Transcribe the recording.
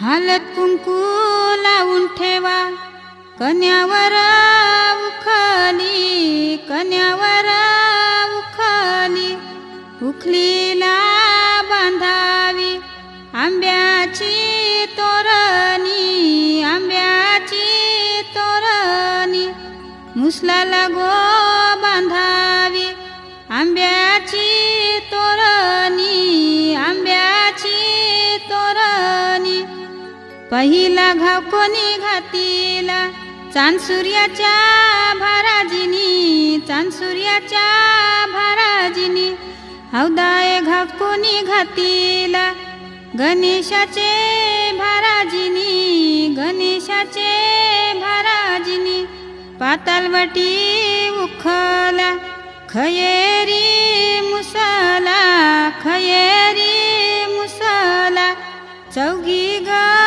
हालत कुंकू लावून ठेवा कन्यावर उखली, कन्यावर उखली, उखलीला बांधावी आंब्याची तोरणी, आंब्याची तोरणी, मुसलाला गो बांधावी आंब्याची तोरणी, आंब्याची तोरणी. पहिला घाव कोणी घातीला चांद सूर्याच्या भाराजिनी, चांद सूर्याच्या भाराजिनी. हौदाय घाव कोणी घातीला गणेशाचे भाराजिनी, गणेशाचे भाराजिनी. पातालवटी उखला खयेरी मुसला, खयेरी मुसला, चौघी ग